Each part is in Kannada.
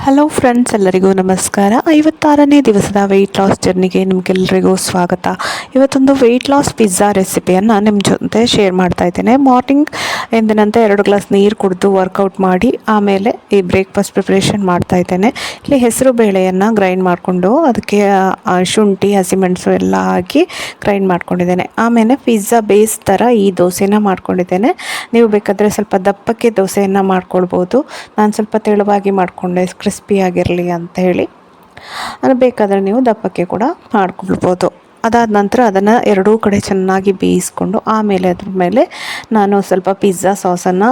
ಹಲೋ ಫ್ರೆಂಡ್ಸ್, ಎಲ್ಲರಿಗೂ ನಮಸ್ಕಾರ. 56ನೇ ದಿವಸದ ವೆಯ್ಟ್ ಲಾಸ್ ಜರ್ನಿಗೆ ನಿಮಗೆಲ್ಲರಿಗೂ ಸ್ವಾಗತ. ಇವತ್ತೊಂದು ವೆಯ್ಟ್ ಲಾಸ್ ಪಿಜ್ಜಾ ರೆಸಿಪಿಯನ್ನು ನಿಮ್ಮ ಜೊತೆ ಶೇರ್ ಮಾಡ್ತಾ ಇದ್ದೇನೆ. ಮಾರ್ನಿಂಗ್ ಎಂದಿನಂತೆ 2 ಗ್ಲಾಸ್ ನೀರು ಕುಡಿದು ವರ್ಕೌಟ್ ಮಾಡಿ ಆಮೇಲೆ ಈ ಬ್ರೇಕ್ಫಾಸ್ಟ್ ಪ್ರಿಪ್ರೇಷನ್ ಮಾಡ್ತಾ ಇದ್ದೇನೆ. ಇಲ್ಲಿ ಹೆಸರು ಬೇಳೆಯನ್ನು ಗ್ರೈಂಡ್ ಮಾಡಿಕೊಂಡು ಅದಕ್ಕೆ ಶುಂಠಿ, ಹಸಿಮೆಣಸು ಎಲ್ಲ ಹಾಕಿ ಗ್ರೈಂಡ್ ಮಾಡ್ಕೊಂಡಿದ್ದೇನೆ. ಆಮೇಲೆ ಪಿಜ್ಜಾ ಬೇಸ್ ಥರ ಈ ದೋಸೆನ ಮಾಡ್ಕೊಂಡಿದ್ದೇನೆ. ನೀವು ಬೇಕಾದರೆ ಸ್ವಲ್ಪ ದಪ್ಪಕ್ಕೆ ದೋಸೆಯನ್ನು ಮಾಡ್ಕೊಳ್ಬೋದು. ನಾನು ಸ್ವಲ್ಪ ತೆಳುವಾಗಿ ಮಾಡಿಕೊಂಡೆ ಕ್ರಿಸ್ಪಿಯಾಗಿರಲಿ ಅಂತ ಹೇಳಿ. ಅದು ಬೇಕಾದರೆ ನೀವು ದಪ್ಪಕ್ಕೆ ಕೂಡ ಮಾಡ್ಕೊಳ್ಬೋದು. ಅದಾದ ನಂತರ ಅದನ್ನು ಎರಡೂ ಕಡೆ ಚೆನ್ನಾಗಿ ಬೇಯಿಸ್ಕೊಂಡು ಆಮೇಲೆ ಅದ್ರ ಮೇಲೆ ನಾನು ಸ್ವಲ್ಪ ಪಿಜ್ಜಾ ಸಾಸನ್ನು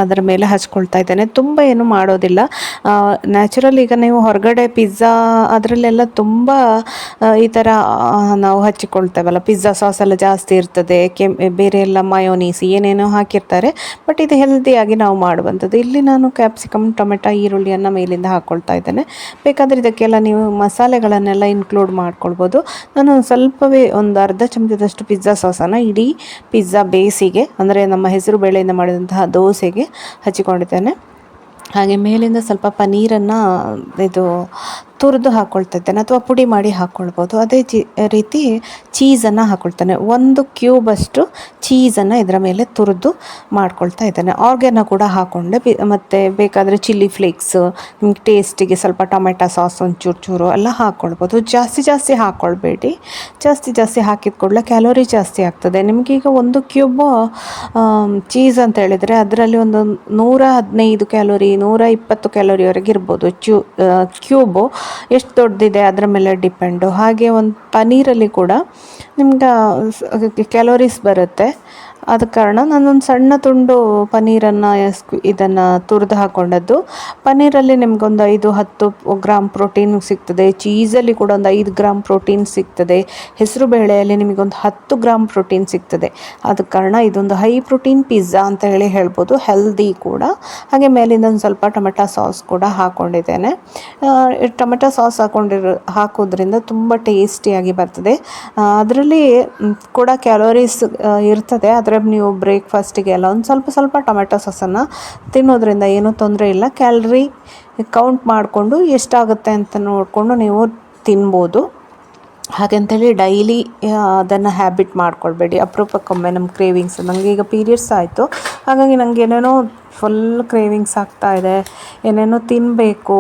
ಅದರ ಮೇಲೆ ಹಚ್ಕೊಳ್ತಾ ಇದ್ದೇನೆ. ತುಂಬ ಏನು ಮಾಡೋದಿಲ್ಲ. ನ್ಯಾಚುರಲ್ ಈಗ ನೀವು ಹೊರಗಡೆ ಪಿಜ್ಜಾ ಅದರಲ್ಲೆಲ್ಲ ತುಂಬ ಈ ಥರ ನಾವು ಹಚ್ಚಿಕೊಳ್ತೇವಲ್ಲ, ಪಿಜ್ಜಾ ಸಾಸ್ ಎಲ್ಲ ಜಾಸ್ತಿ ಇರ್ತದೆ, ಬೇರೆ ಎಲ್ಲ ಮಯೋನೀಸ್ ಏನೇನೋ ಹಾಕಿರ್ತಾರೆ. ಬಟ್ ಇದು ಹೆಲ್ದಿಯಾಗಿ ನಾವು ಮಾಡುವಂಥದ್ದು. ಇಲ್ಲಿ ನಾನು ಕ್ಯಾಪ್ಸಿಕಮ್, ಟೊಮೆಟೊ, ಈರುಳ್ಳಿಯನ್ನು ಮೇಲಿಂದ ಹಾಕ್ಕೊಳ್ತಾ ಇದ್ದೇನೆ. ಬೇಕಾದರೆ ಇದಕ್ಕೆಲ್ಲ ನೀವು ಮಸಾಲೆಗಳನ್ನೆಲ್ಲ ಇನ್ಕ್ಲೂಡ್ ಮಾಡ್ಕೊಳ್ಬೋದು. ನಾನು ಸ್ವಲ್ಪವೇ ಒಂದು ಅರ್ಧ ಚಮಚದಷ್ಟು ಪಿಜ್ಜಾ ಸಾಸನ್ನು ಇಡೀ ಪಿಜ್ಜಾ ಬೇಸಿಗೆ, ಅಂದರೆ ನಮ್ಮ ಹೆಸರು ಬೇಳೆಯಿಂದ ಮಾಡಿದಂತಹ ದೋಸೆಗೆ ಹಚ್ಚಿಕೊಂಡಿದ್ದೇನೆ. ಹಾಗೆ ಮೇಲಿಂದ ಸ್ವಲ್ಪ ಪನ್ನೀರನ್ನು ತುರಿದು ಹಾಕ್ಕೊಳ್ತಾ ಇದ್ದೇನೆ, ಅಥವಾ ಪುಡಿ ಮಾಡಿ ಹಾಕ್ಕೊಳ್ಬೋದು. ಅದೇ ರೀತಿ ಚೀಸನ್ನು ಹಾಕ್ಕೊಳ್ತೇನೆ. 1 ಕ್ಯೂಬಷ್ಟು ಚೀಸನ್ನು ಇದರ ಮೇಲೆ ತುರಿದು ಮಾಡ್ಕೊಳ್ತಾ ಇದ್ದೇನೆ. ಆರ್ಗ್ಯಾನೋ ಕೂಡ ಹಾಕ್ಕೊಂಡೆ. ಮತ್ತು ಬೇಕಾದರೆ ಚಿಲ್ಲಿ ಫ್ಲೇಕ್ಸ್, ನಿಮ್ಗೆ ಟೇಸ್ಟಿಗೆ ಸ್ವಲ್ಪ ಟೊಮೆಟೊ ಸಾಸ್ ಒಂಚೂರು ಎಲ್ಲ ಹಾಕ್ಕೊಳ್ಬೋದು. ಜಾಸ್ತಿ ಹಾಕ್ಕೊಳ್ಬೇಡಿ. ಜಾಸ್ತಿ ಹಾಕಿದ ಕೂಡಲೇ ಕ್ಯಾಲೋರಿ ಜಾಸ್ತಿ ಆಗ್ತದೆ. ನಿಮಗೀಗ 1 ಕ್ಯೂಬ್ ಚೀಸ್ ಅಂತ ಹೇಳಿದರೆ ಅದರಲ್ಲಿ ಒಂದು 115 ಕ್ಯಾಲೋರಿ, 120 ಕ್ಯಾಲೋರಿವರೆಗೆ ಇರ್ಬೋದು. ಕ್ಯೂಬು ಎಷ್ಟು ದೊಡ್ಡದಿದೆ ಅದರ ಮೇಲೆ ಡಿಪೆಂಡು. ಹಾಗೆ ಒಂದು ಪನ್ನೀರಲ್ಲಿ ಕೂಡ ನಿಮ್ಗೆ ಕ್ಯಾಲೋರೀಸ್ ಬರುತ್ತೆ. ಆದ ಕಾರಣ ನಾನೊಂದು ಸಣ್ಣ ತುಂಡು ಪನ್ನೀರನ್ನು ಇದನ್ನು ತುರಿದು ಹಾಕ್ಕೊಂಡದ್ದು. ಪನ್ನೀರಲ್ಲಿ ನಿಮ್ಗೊಂದು 5-10 ಗ್ರಾಮ್ ಪ್ರೋಟೀನ್ ಸಿಗ್ತದೆ. ಚೀಸಲ್ಲಿ ಕೂಡ ಒಂದು 5 ಗ್ರಾಮ್ ಪ್ರೋಟೀನ್ ಸಿಗ್ತದೆ. ಹೆಸರು ಬೇಳೆಯಲ್ಲಿ ನಿಮಗೊಂದು 10 ಗ್ರಾಮ್ ಪ್ರೋಟೀನ್ ಸಿಗ್ತದೆ. ಆದ ಕಾರಣ ಇದೊಂದು ಹೈ ಪ್ರೋಟೀನ್ ಪಿಜ್ಜಾ ಅಂತ ಹೇಳ್ಬೋದು. ಹೆಲ್ದಿ ಕೂಡ. ಹಾಗೆ ಮೇಲಿಂದ ಒಂದು ಸ್ವಲ್ಪ ಟೊಮೆಟೊ ಸಾಸ್ ಕೂಡ ಹಾಕ್ಕೊಂಡಿದ್ದೇನೆ. ಟೊಮೆಟೊ ಸಾಸ್ ಹಾಕೋದ್ರಿಂದ ತುಂಬ ಟೇಸ್ಟಿಯಾಗಿ ಬರ್ತದೆ. ಅದರಲ್ಲಿ ಕೂಡ ಕ್ಯಾಲೋರೀಸ್ ಇರ್ತದೆ. ಆದರೆ ನೀವು ಬ್ರೇಕ್ಫಾಸ್ಟಿಗೆ ಎಲ್ಲ ಒಂದು ಸ್ವಲ್ಪ ಟೊಮೆಟೊ ಸಾಸನ್ನು ತಿನ್ನೋದ್ರಿಂದ ಏನೂ ತೊಂದರೆ ಇಲ್ಲ. ಕ್ಯಾಲರಿ ಕೌಂಟ್ ಮಾಡಿಕೊಂಡು ಎಷ್ಟಾಗುತ್ತೆ ಅಂತ ನೋಡಿಕೊಂಡು ನೀವು ತಿನ್ಬೋದು. ಹಾಗಂತೇಳಿ ಡೈಲಿ ಅದನ್ನು ಹ್ಯಾಬಿಟ್ ಮಾಡ್ಕೊಳ್ಬೇಡಿ. ಅಪರೂಪಕ್ಕೊಮ್ಮೆ ನಮ್ಮ ಕ್ರೇವಿಂಗ್ಸ್, ನನಗೆ ಈಗ ಪೀರಿಯಡ್ಸ್ ಆಯಿತು, ಹಾಗಾಗಿ ನನಗೆ ಏನೇನೋ ಫುಲ್ ಕ್ರೇವಿಂಗ್ಸ್ ಆಗ್ತಾಯಿದೆ, ಏನೇನೋ ತಿನ್ನಬೇಕು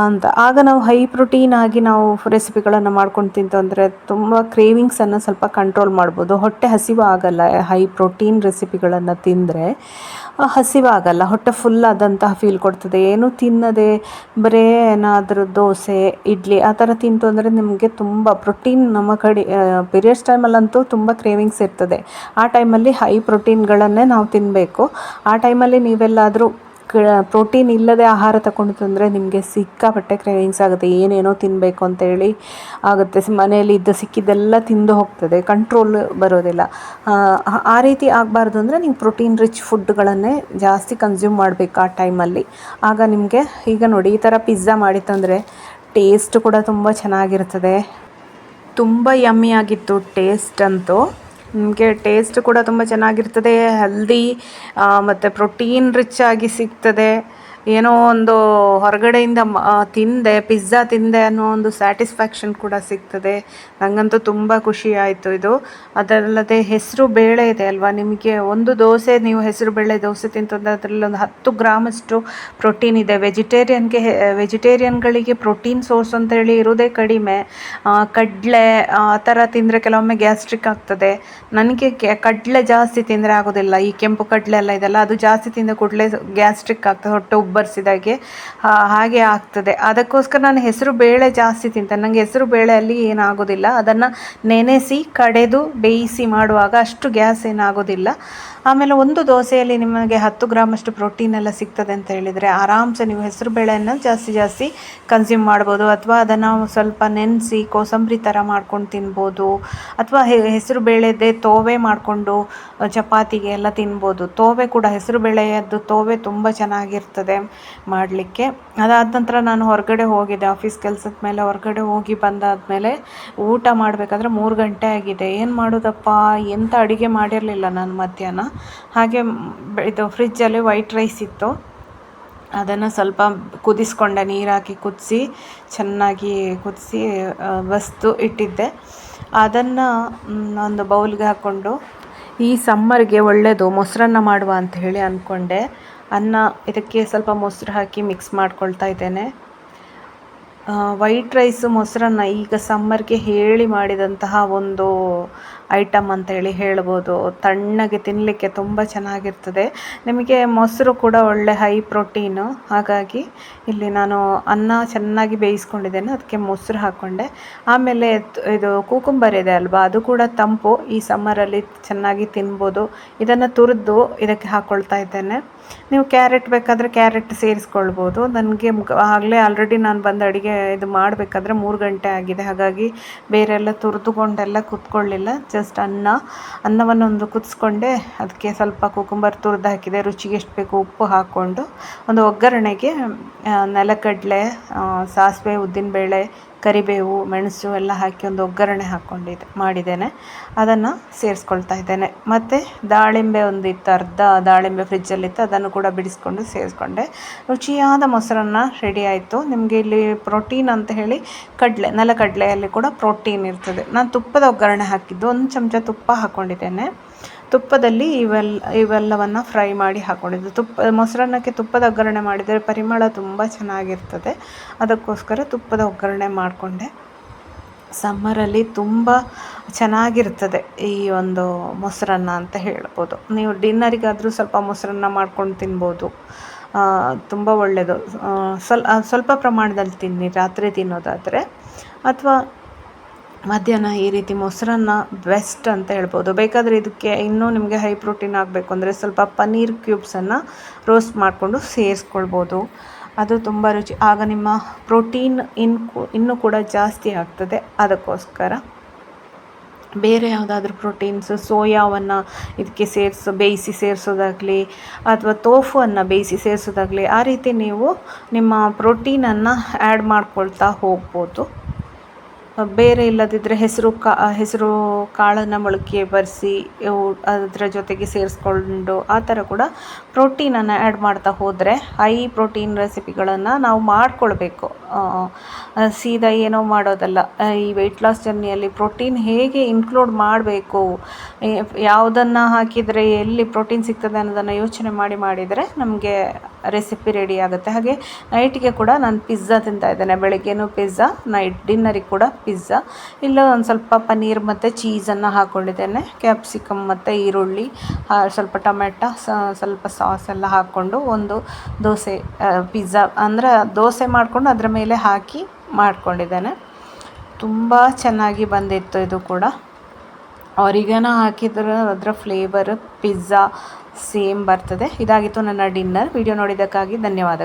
ಅಂತ. ಆಗ ನಾವು ಹೈ ಪ್ರೋಟೀನ್ ಆಗಿ ನಾವು ರೆಸಿಪಿಗಳನ್ನು ಮಾಡ್ಕೊಂಡು ತಿಂತಂದರೆ ತುಂಬ ಕ್ರೇವಿಂಗ್ಸನ್ನು ಸ್ವಲ್ಪ ಕಂಟ್ರೋಲ್ ಮಾಡ್ಬೋದು. ಹೊಟ್ಟೆ ಹಸಿವು ಆಗಲ್ಲ. ಹೈ ಪ್ರೋಟೀನ್ ರೆಸಿಪಿಗಳನ್ನು ತಿಂದರೆ ಹಸಿವಾಗಲ್ಲ, ಹೊಟ್ಟೆ ಫುಲ್ ಆದಂತಹ ಫೀಲ್ ಕೊಡ್ತದೆ. ಏನು ತಿನ್ನದೆ ಬರೀ ಏನಾದರೂ ದೋಸೆ, ಇಡ್ಲಿ ಆ ಥರ ತಿಂತು ಅಂದರೆ ನಿಮಗೆ ತುಂಬ ಪ್ರೋಟೀನ್ ನಮ್ಮ ಕಡೆ ಪೀರಿಯಡ್ಸ್ ಟೈಮಲ್ಲಂತೂ ತುಂಬ ಕ್ರೇವಿಂಗ್ಸ್ ಇರ್ತದೆ. ಆ ಟೈಮಲ್ಲಿ ಹೈ ಪ್ರೋಟೀನ್ಗಳನ್ನೇ ನಾವು ತಿನ್ನಬೇಕು. ಆ ಟೈಮಲ್ಲಿ ನೀವೆಲ್ಲಾದರೂ ಪ್ರೋಟೀನ್ ಇಲ್ಲದೆ ಆಹಾರ ತಗೊಂಡು ತಂದರೆ ನಿಮಗೆ ಸಿಕ್ಕಾಪಟ್ಟೆ ಕ್ರೇವಿಂಗ್ಸ್ ಆಗುತ್ತೆ. ಏನೇನೋ ತಿನ್ನಬೇಕು ಅಂತೇಳಿ ಆಗುತ್ತೆ. ಮನೆಯಲ್ಲಿ ಸಿಕ್ಕಿದ್ದೆಲ್ಲ ತಿಂದು ಹೋಗ್ತದೆ, ಕಂಟ್ರೋಲ್ ಬರೋದಿಲ್ಲ. ಆ ರೀತಿ ಆಗಬಾರ್ದು ಅಂದರೆ ನೀವು ಪ್ರೋಟೀನ್ ರಿಚ್ ಫುಡ್ಗಳನ್ನೇ ಜಾಸ್ತಿ ಕನ್ಸ್ಯೂಮ್ ಮಾಡಬೇಕು ಆ ಟೈಮಲ್ಲಿ. ಆಗ ನಿಮಗೆ ಈಗ ನೋಡಿ ಈ ಥರ ಪಿಜ್ಜಾ ಮಾಡಿ ತಂದರೆ ಟೇಸ್ಟ್ ಕೂಡ ತುಂಬ ಚೆನ್ನಾಗಿರ್ತದೆ. ತುಂಬ ಯಮ್ಮಿ ಆಗಿತ್ತು ಟೇಸ್ಟ್ ಅಂತೂ. ನಿಮಗೆ ಟೇಸ್ಟ್ ಕೂಡ ತುಂಬ ಚೆನ್ನಾಗಿರ್ತದೆ, ಹೆಲ್ದಿ ಮತ್ತು ಪ್ರೋಟೀನ್ ರಿಚ್ ಆಗಿ ಸಿಗ್ತದೆ. ಏನೋ ಒಂದು ಹೊರಗಡೆಯಿಂದ ಪಿಜ್ಜಾ ತಿಂದೆ ಅನ್ನೋ ಒಂದು ಸ್ಯಾಟಿಸ್ಫ್ಯಾಕ್ಷನ್ ಕೂಡ ಸಿಗ್ತದೆ. ನನಗಂತೂ ತುಂಬ ಖುಷಿ ಆಯಿತು ಇದು. ಅದಲ್ಲದೆ ಹೆಸರು ಬೇಳೆ ಇದೆ ಅಲ್ವಾ, ನಿಮಗೆ ಒಂದು ದೋಸೆ ನೀವು ಹೆಸರು ಬೇಳೆ ದೋಸೆ ತಿಂತಂದರೆ ಅದರಲ್ಲಿ ಒಂದು 10 ಗ್ರಾಮಷ್ಟು ಪ್ರೋಟೀನ್ ಇದೆ. ವೆಜಿಟೇರಿಯನ್ಗಳಿಗೆ ಪ್ರೋಟೀನ್ ಸೋರ್ಸ್ ಅಂತೇಳಿ ಇರೋದೇ ಕಡಿಮೆ. ಕಡಲೆ ಆ ಥರ ತಿಂದರೆ ಕೆಲವೊಮ್ಮೆ ಗ್ಯಾಸ್ಟ್ರಿಕ್ ಆಗ್ತದೆ. ನನಗೆ ಕಡಲೆ ಜಾಸ್ತಿ ತಿಂದರೆ ಆಗೋದಿಲ್ಲ. ಈ ಕೆಂಪು ಕಡಲೆ ಎಲ್ಲ ಇದೆಲ್ಲ, ಅದು ಜಾಸ್ತಿ ತಿಂದ ಕೂಡಲೇ ಗ್ಯಾಸ್ಟ್ರಿಕ್ ಆಗ್ತದೆ, ಹೊಟ್ಟೆ ಉಬ್ಬರಿಸಿದಾಗೆ ಹಾಗೆ ಆಗ್ತದೆ. ಅದಕ್ಕೋಸ್ಕರ ನಾನು ಹೆಸರು ಬೇಳೆ ಜಾಸ್ತಿ ತಿಂತೇನೆ. ನನಗೆ ಹೆಸರು ಬೇಳೆಯಲ್ಲಿ ಏನಾಗೋದಿಲ್ಲ. ಅದನ್ನು ನೆನೆಸಿ ಕಡೆದು ಬೇಯಿಸಿ ಮಾಡುವಾಗ ಅಷ್ಟು ಗ್ಯಾಸ್ ಏನಾಗೋದಿಲ್ಲ. ಆಮೇಲೆ ಒಂದು ದೋಸೆಯಲ್ಲಿ ನಿಮಗೆ 10 ಗ್ರಾಮಷ್ಟು ಪ್ರೋಟೀನ್ ಎಲ್ಲ ಸಿಗ್ತದೆ ಅಂತ ಹೇಳಿದರೆ ಆರಾಮ್ಸೆ ನೀವು ಹೆಸರು ಬೇಳೆಯನ್ನು ಜಾಸ್ತಿ ಕನ್ಸ್ಯೂಮ್ ಮಾಡ್ಬೋದು. ಅಥವಾ ಅದನ್ನು ಸ್ವಲ್ಪ ನೆನೆಸಿ ಕೋಸಂಬರಿ ಥರ ಮಾಡ್ಕೊಂಡು ತಿನ್ಬೋದು. ಅಥವಾ ಹೆಸರು ಬೇಳೆದೇ ತೋವೆ ಮಾಡಿಕೊಂಡು ಚಪಾತಿಗೆ ಎಲ್ಲ ತಿನ್ಬೋದು. ತೋವೆ ಕೂಡ ಹೆಸರು ಬೇಳೆಯದ್ದು ತೋವೆ ತುಂಬ ಚೆನ್ನಾಗಿರ್ತದೆ ಮಾಡಲಿಕ್ಕೆ. ಅದಾದ ನಂತರ ನಾನು ಹೊರಗಡೆ ಹೋಗಿದ್ದೆ, ಆಫೀಸ್ ಕೆಲಸದ ಮೇಲೆ ಹೊರಗಡೆ ಹೋಗಿ ಬಂದಾದಮೇಲೆ ಊಟ ಮಾಡಬೇಕಾದ್ರೆ 3 ಗಂಟೆ ಆಗಿದೆ. ಏನು ಮಾಡೋದಪ್ಪ, ಎಂಥ ಅಡುಗೆ ಮಾಡಿರಲಿಲ್ಲ ನಾನು ಮಧ್ಯಾಹ್ನ. ಹಾಗೆ ಇದು ಫ್ರಿಜ್ಜಲ್ಲಿ ವೈಟ್ ರೈಸ್ ಇತ್ತು, ಅದನ್ನು ಸ್ವಲ್ಪ ಕುದಿಸ್ಕೊಂಡೆ, ನೀರು ಹಾಕಿ ಕುದಿಸಿ ಚೆನ್ನಾಗಿ ಕುದಿಸಿ ಬಸ್ದು ಇಟ್ಟಿದ್ದೆ. ಅದನ್ನು ಒಂದು ಬೌಲ್ಗೆ ಹಾಕ್ಕೊಂಡು ಈ ಸಮ್ಮರ್ಗೆ ಒಳ್ಳೆಯದು ಮೊಸರನ್ನ ಮಾಡುವ ಅಂತ ಹೇಳಿ ಅಂದ್ಕೊಂಡೆ. ಇದಕ್ಕೆ ಸ್ವಲ್ಪ ಮೊಸರು ಹಾಕಿ ಮಿಕ್ಸ್ ಮಾಡ್ಕೊಳ್ತಾ ಇದ್ದೇನೆ. ವೈಟ್ ರೈಸು ಮೊಸರನ್ನ ಈಗ ಸಮ್ಮರ್ಗೆ ಹೇಳಿ ಮಾಡಿದಂತಹ ಒಂದು ಐಟಮ್ ಅಂತ ಹೇಳಿ ಹೇಳ್ಬೋದು. ತಣ್ಣಗೆ ತಿನ್ನಲಿಕ್ಕೆ ತುಂಬ ಚೆನ್ನಾಗಿರ್ತದೆ. ನಿಮಗೆ ಮೊಸರು ಕೂಡ ಒಳ್ಳೆ ಹೈ ಪ್ರೋಟೀನು, ಹಾಗಾಗಿ ಇಲ್ಲಿ ನಾನು ಅನ್ನ ಚೆನ್ನಾಗಿ ಬೇಯಿಸ್ಕೊಂಡಿದ್ದೇನೆ, ಅದಕ್ಕೆ ಮೊಸರು ಹಾಕ್ಕೊಂಡೆ. ಆಮೇಲೆ ಇದು ಕೂಕುಂಬರ್ ಇದೆ ಅಲ್ವಾ, ಅದು ಕೂಡ ತಂಪು, ಈ ಸಮ್ಮರಲ್ಲಿ ಚೆನ್ನಾಗಿ ತಿನ್ಬೋದು. ಇದನ್ನು ತುರಿದು ಇದಕ್ಕೆ ಹಾಕ್ಕೊಳ್ತಾ ಇದ್ದೇನೆ. ನೀವು ಕ್ಯಾರೆಟ್ ಬೇಕಾದರೆ ಕ್ಯಾರೆಟ್ ಸೇರಿಸ್ಕೊಳ್ಬೋದು. ನನಗೆ ಆಗಲೇ ಆಲ್ರೆಡಿ ನಾನು ಬಂದು ಅಡುಗೆ ಇದು ಮಾಡಬೇಕಾದ್ರೆ 3 ಗಂಟೆ ಆಗಿದೆ, ಹಾಗಾಗಿ ಬೇರೆಲ್ಲ ತುರಿದುಕೊಂಡೆಲ್ಲ ಕೂತ್ಕೊಳ್ಳಿಲ್ಲ. ಜಸ್ಟ್ ಅನ್ನವನ್ನು ಕುದಿಸ್ಕೊಂಡೆ, ಅದಕ್ಕೆ ಸ್ವಲ್ಪ ಕುಕುಂಬರ್ ತುರಿದು ಹಾಕಿದೆ. ರುಚಿಗೆ ಎಷ್ಟು ಬೇಕು ಉಪ್ಪು ಹಾಕ್ಕೊಂಡು ಒಂದು ಒಗ್ಗರಣೆಗೆ ನೆಲಗಡಲೆ, ಸಾಸಿವೆ, ಉದ್ದಿನಬೇಳೆ, ಕರಿಬೇವು, ಮೆಣಸು ಎಲ್ಲ ಹಾಕಿ ಒಂದು ಒಗ್ಗರಣೆ ಮಾಡಿದ್ದೇನೆ. ಅದನ್ನು ಸೇರಿಸ್ಕೊಳ್ತಾ ಇದ್ದೇನೆ. ಮತ್ತು ದಾಳಿಂಬೆ ಒಂದಿತ್ತು, ಅರ್ಧ ದಾಳಿಂಬೆ ಫ್ರಿಜ್ಜಲ್ಲಿತ್ತು, ಅದನ್ನು ಕೂಡ ಬಿಡಿಸ್ಕೊಂಡು ಸೇರಿಸ್ಕೊಂಡೆ. ರುಚಿಯಾದ ಮೊಸರನ್ನ ರೆಡಿ ಆಯಿತು. ನಿಮಗೆ ಇಲ್ಲಿ ಪ್ರೋಟೀನ್ ಅಂತ ಹೇಳಿ ನೆಲಗಡಲೆಯಲ್ಲಿ ಕೂಡ ಪ್ರೋಟೀನ್ ಇರ್ತದೆ. ನಾನು ತುಪ್ಪದ ಒಗ್ಗರಣೆ ಹಾಕಿದ್ದು, 1 ಚಮಚ ತುಪ್ಪ ಹಾಕ್ಕೊಂಡಿದ್ದೇನೆ. ತುಪ್ಪದಲ್ಲಿ ಇವೆಲ್ಲವನ್ನು ಫ್ರೈ ಮಾಡಿ ಹಾಕ್ಕೊಂಡಿದ್ದು. ಮೊಸರನ್ನಕ್ಕೆ ತುಪ್ಪದ ಒಗ್ಗರಣೆ ಮಾಡಿದರೆ ಪರಿಮಳ ತುಂಬ ಚೆನ್ನಾಗಿರ್ತದೆ, ಅದಕ್ಕೋಸ್ಕರ ತುಪ್ಪದ ಒಗ್ಗರಣೆ ಮಾಡಿಕೊಂಡೆ. ಸಮ್ಮರಲ್ಲಿ ತುಂಬ ಚೆನ್ನಾಗಿರ್ತದೆ ಈ ಒಂದು ಮೊಸರನ್ನ ಅಂತ ಹೇಳ್ಬೋದು. ನೀವು ಡಿನ್ನರಿಗಾದರೂ ಸ್ವಲ್ಪ ಮೊಸರನ್ನ ಮಾಡ್ಕೊಂಡು ತಿನ್ಬೋದು, ತುಂಬ ಒಳ್ಳೆಯದು. ಸ್ವಲ್ಪ ಪ್ರಮಾಣದಲ್ಲಿ ತಿನ್ನಿ ರಾತ್ರಿ ತಿನ್ನೋದಾದರೆ, ಅಥವಾ ಮಧ್ಯಾಹ್ನ ಈ ರೀತಿ ಮೊಸರನ್ನ ಬೆಸ್ಟ್ ಅಂತ ಹೇಳ್ಬೋದು. ಬೇಕಾದರೆ ಇದಕ್ಕೆ ಇನ್ನೂ ನಿಮಗೆ ಹೈ ಪ್ರೋಟೀನ್ ಆಗಬೇಕು ಅಂದರೆ ಸ್ವಲ್ಪ ಪನ್ನೀರ್ ಕ್ಯೂಬ್ಸನ್ನು ರೋಸ್ಟ್ ಮಾಡಿಕೊಂಡು ಸೇರಿಸ್ಕೊಳ್ಬೋದು. ಅದು ತುಂಬ ರುಚಿ, ಆಗ ನಿಮ್ಮ ಪ್ರೋಟೀನ್ ಇನ್ನೂ ಕೂಡ ಜಾಸ್ತಿ ಆಗ್ತದೆ. ಅದಕ್ಕೋಸ್ಕರ ಬೇರೆ ಯಾವುದಾದ್ರೂ ಪ್ರೋಟೀನ್ಸು, ಸೋಯಾವನ್ನು ಇದಕ್ಕೆ ಬೇಯಿಸಿ ಸೇರಿಸೋದಾಗಲಿ, ಅಥವಾ ತೋಫುವನ್ನು ಬೇಯಿಸಿ ಸೇರಿಸೋದಾಗಲಿ, ಆ ರೀತಿ ನೀವು ನಿಮ್ಮ ಪ್ರೋಟೀನನ್ನು ಆ್ಯಡ್ ಮಾಡ್ಕೊಳ್ತಾ ಹೋಗ್ಬೋದು. ಬೇರೆ ಇಲ್ಲದಿದ್ದರೆ ಹೆಸರು ಕಾಳನ್ನು ಮೊಳಕೆ ಬರಿಸಿ ಅದರ ಜೊತೆಗೆ ಸೇರಿಸ್ಕೊಂಡು ಆ ಥರ ಕೂಡ ಪ್ರೋಟೀನನ್ನು ಆ್ಯಡ್ ಮಾಡ್ತಾ ಹೋದರೆ ಹೈ ಪ್ರೋಟೀನ್ ರೆಸಿಪಿಗಳನ್ನು ನಾವು ಮಾಡ್ಕೊಳ್ಬೇಕು. ಸೀದಾ ಏನೋ ಮಾಡೋದಲ್ಲ. ಈ ವೆಯ್ಟ್ ಲಾಸ್ ಜರ್ನಿಯಲ್ಲಿ ಪ್ರೋಟೀನ್ ಹೇಗೆ ಇನ್ಕ್ಲೂಡ್ ಮಾಡಬೇಕು, ಯಾವುದನ್ನು ಹಾಕಿದರೆ ಎಲ್ಲಿ ಪ್ರೋಟೀನ್ ಸಿಗ್ತದೆ ಅನ್ನೋದನ್ನು ಯೋಚನೆ ಮಾಡಿದರೆ ನಮಗೆ ರೆಸಿಪಿ ರೆಡಿ ಆಗುತ್ತೆ. ಹಾಗೆ ನೈಟಿಗೆ ಕೂಡ ನಾನು ಪಿಜ್ಜಾ ತಿಂತಾಯಿದ್ದೇನೆ. ಬೆಳಗ್ಗೆನೂ ಪಿಜ್ಜಾ, ನೈಟ್ ಡಿನ್ನರಿಗೆ ಕೂಡ ಪಿಜ್ಜಾ. ಇಲ್ಲ ಒಂದು ಸ್ವಲ್ಪ ಪನ್ನೀರ್ ಮತ್ತು ಚೀಸನ್ನು ಹಾಕ್ಕೊಂಡಿದ್ದೇನೆ. ಕ್ಯಾಪ್ಸಿಕಮ್ ಮತ್ತು ಈರುಳ್ಳಿ, ಸ್ವಲ್ಪ ಟೊಮೆಟೊ, ಸ್ವಲ್ಪ ಸಾಸ್ ಎಲ್ಲ ಹಾಕ್ಕೊಂಡು ಒಂದು ಪಿಜ್ಜಾ ಅಂದರೆ ದೋಸೆ ಮಾಡಿಕೊಂಡು ಅದರ ಮೇಲೆ ಹಾಕಿ ಮಾಡ್ಕೊಂಡಿದ್ದೇನೆ. ತುಂಬ ಚೆನ್ನಾಗಿ ಬಂದಿತ್ತು. ಇದು ಕೂಡ ಆರಿಗಾನೋ ಹಾಕಿದ್ರೆ ಅದರ ಫ್ಲೇವರ್ ಪಿಜ್ಜಾ ಸೇಮ್ ಬರ್ತದೆ. ಇದಾಗಿತ್ತು ನನ್ನ ಡಿನ್ನರ್. ವಿಡಿಯೋ ನೋಡಿದ್ದಕ್ಕಾಗಿ ಧನ್ಯವಾದಗಳು.